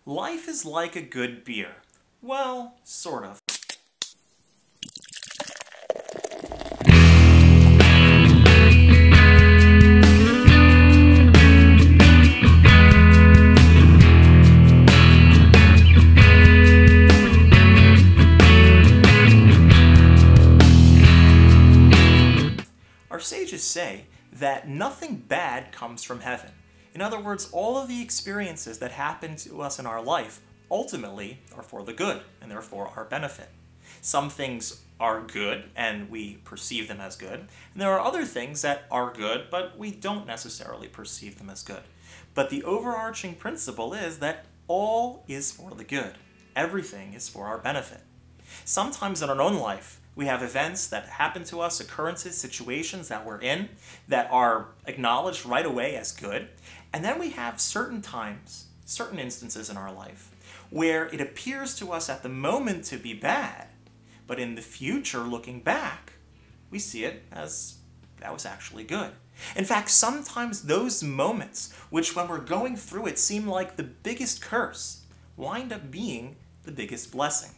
Life is like a good beer. Well, sort of. Our sages say that nothing bad comes from heaven. In other words, all of the experiences that happen to us in our life ultimately are for the good and therefore our benefit. Some things are good and we perceive them as good, and there are other things that are good but we don't necessarily perceive them as good. But the overarching principle is that all is for the good. Everything is for our benefit. Sometimes in our own life, we have events that happen to us, occurrences, situations that we're in that are acknowledged right away as good. And then we have certain times, certain instances in our life where it appears to us at the moment to be bad, but in the future, looking back, we see it as that was actually good. In fact, sometimes those moments, which when we're going through it seem like the biggest curse, wind up being the biggest blessing.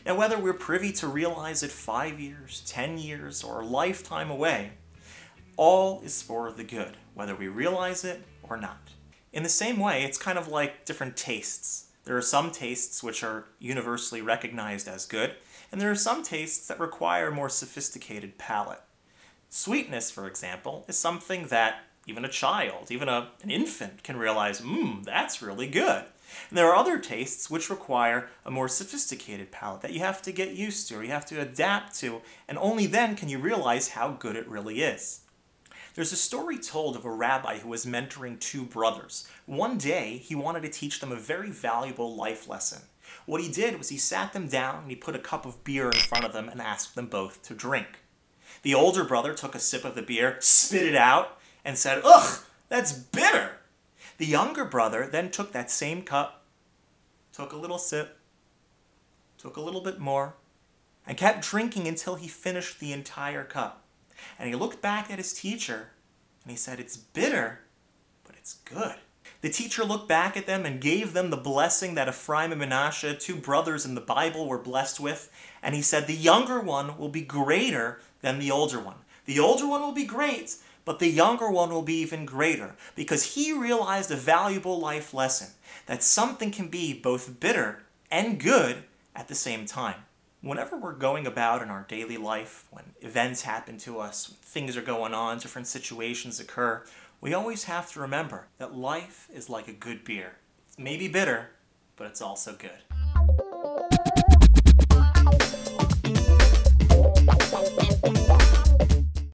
Now, whether we're privy to realize it 5 years, 10 years, or a lifetime away, all is for the good, whether we realize it or not. In the same way, it's kind of like different tastes. There are some tastes which are universally recognized as good, and there are some tastes that require a more sophisticated palate. Sweetness, for example, is something that even a child, even an infant can realize, that's really good. And there are other tastes which require a more sophisticated palate that you have to get used to or you have to adapt to, and only then can you realize how good it really is. There's a story told of a rabbi who was mentoring two brothers. One day, he wanted to teach them a very valuable life lesson. What he did was he sat them down and he put a cup of beer in front of them and asked them both to drink. The older brother took a sip of the beer, spit it out, and said, "Ugh, that's bitter." The younger brother then took that same cup, took a little sip, took a little bit more, and kept drinking until he finished the entire cup. And he looked back at his teacher, and he said, "It's bitter, but it's good." The teacher looked back at them and gave them the blessing that Ephraim and Manasseh, two brothers in the Bible, were blessed with, and he said, "The younger one will be greater than the older one. The older one will be great, but the younger one will be even greater, because he realized a valuable life lesson, that something can be both bitter and good at the same time." Whenever we're going about in our daily life, when events happen to us, when things are going on, different situations occur, we always have to remember that life is like a good beer. It's maybe bitter, but it's also good.